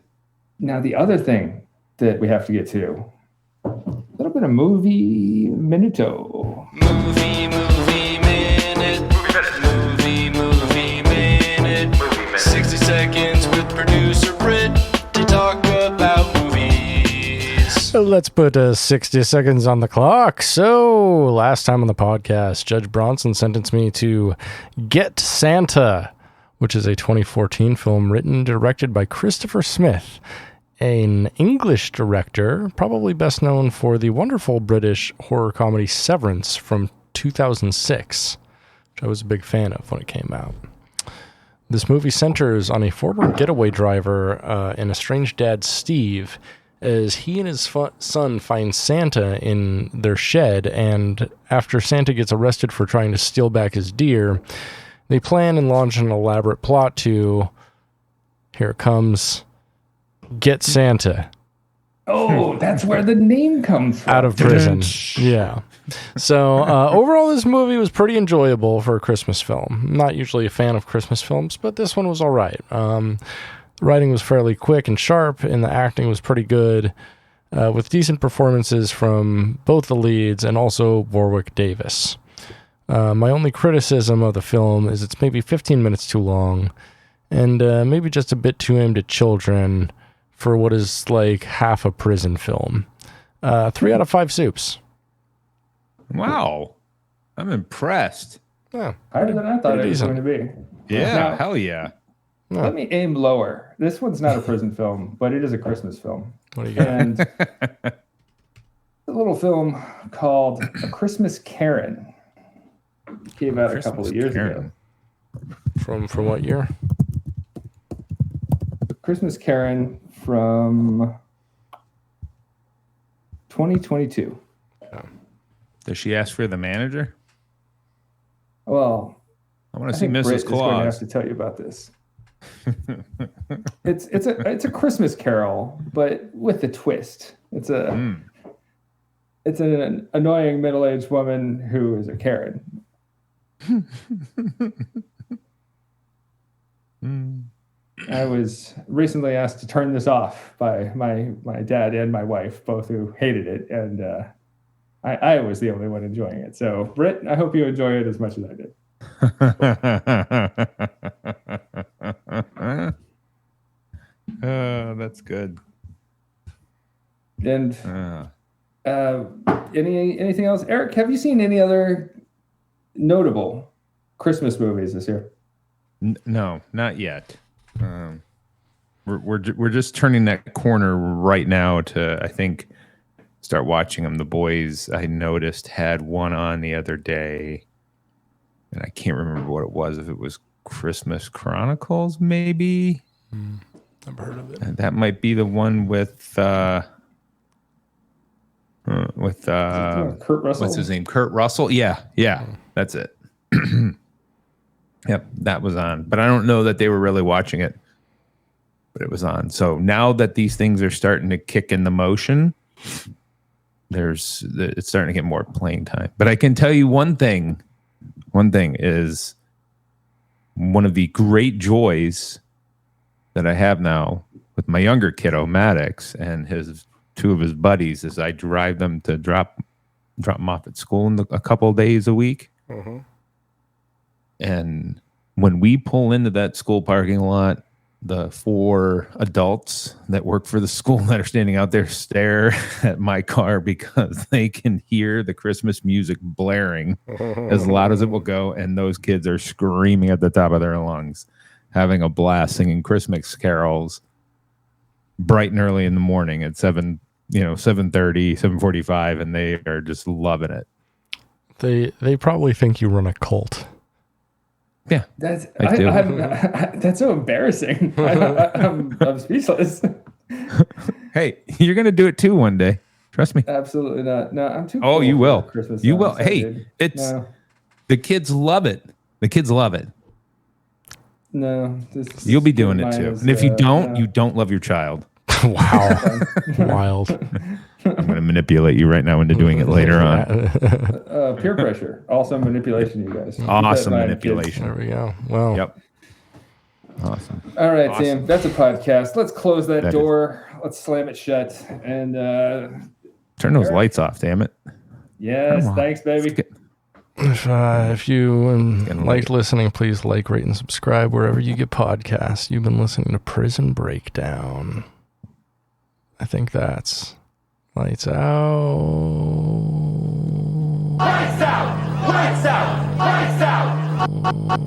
Now, the other thing that we have to get to, a little bit of movie minuto. Movie minute. Movie minute. 60 seconds with producer Britt to talk about movies. So let's put 60 seconds on the clock. So last time on the podcast, Judge Bronson sentenced me to Get Santa, which is a 2014 film written and directed by Christopher Smith, an English director, probably best known for the wonderful British horror comedy Severance from 2006, which I was a big fan of when it came out. This movie centers on a former getaway driver and estranged dad, Steve, as he and his son find Santa in their shed, and after Santa gets arrested for trying to steal back his deer, they plan and launch an elaborate plot to, here it comes, get Santa. Oh, that's where the name comes from. Out of prison. Yeah. So overall, this movie was pretty enjoyable for a Christmas film. I'm not usually a fan of Christmas films, but this one was all right. The writing was fairly quick and sharp, and the acting was pretty good, with decent performances from both the leads and also Warwick Davis. My only criticism of the film is it's maybe 15 minutes too long, and maybe just a bit too aimed at children, for what is like half a prison film. 3 out of 5 soups. Wow. I'm impressed. Yeah, Higher than I thought it was decent. going to be. Yeah, Now, hell yeah. let me aim lower. This one's not a prison film, but it is a Christmas film. What do you got? And a little film called A Christmas Karen came out a couple of years ago. From what year? Christmas Karen from 2022. Does she ask for the manager? Well, I want to I see think Britt Mrs. is going to have Claus. to tell you about this. It's a Christmas Carol, but with a twist. It's an annoying middle-aged woman who is a Karen. I was recently asked to turn this off by my dad and my wife, both who hated it, and I was the only one enjoying it. So, Britt, I hope you enjoy it as much as I did. Oh, that's good. And anything else, Eric? Have you seen any other notable Christmas movies this year? No, not yet. We're just turning that corner right now to, I think, start watching them. The boys, I noticed, had one on the other day, and I can't remember what it was. If it was Christmas Chronicles, maybe. I've heard of it. And that might be the one with Kurt Russell. what's his name? Kurt Russell. Yeah, that's it. Yep, that was on. But I don't know that they were really watching it. But it was on. So now that these things are starting to kick in the motion, it's starting to get more playing time. But I can tell you one thing. One thing is one of the great joys that I have now with my younger kiddo, Maddox, and two of his buddies, is I drive them to drop them off at school a couple of days a week. Mm-hmm. And when we pull into that school parking lot, the 4 adults that work for the school that are standing out there stare at my car because they can hear the Christmas music blaring as loud as it will go. And those kids are screaming at the top of their lungs, having a blast, singing Christmas carols bright and early in the morning at 7:30, 7:45, and they are just loving it. They probably think you run a cult. Yeah, That's do. so embarrassing. I'm speechless. Hey, you're gonna do it too one day. Trust me. Absolutely not. No, I'm too. Oh, cool you for will. Christmas You songs, will. Hey, dude. it's No. the kids love it. The kids love it. No, You'll be doing it too. And if you don't, no. you don't love your child. Wow. Wild. I'm going to manipulate you right now into doing it later on. Peer pressure, also manipulation. You guys, Awesome Keep that in mind, manipulation. There we go. Well, Yep. Awesome. kids. All right, Tim, that's a podcast. Let's close that That door. Let's slam it shut. And Turn those lights off, damn it. yes, Come on. thanks, baby. if you Getting like listening, please like, rate, and subscribe wherever you get podcasts. You've been listening to Prison Breakdown. I think that's lights out. Lights out! Lights out! Lights out!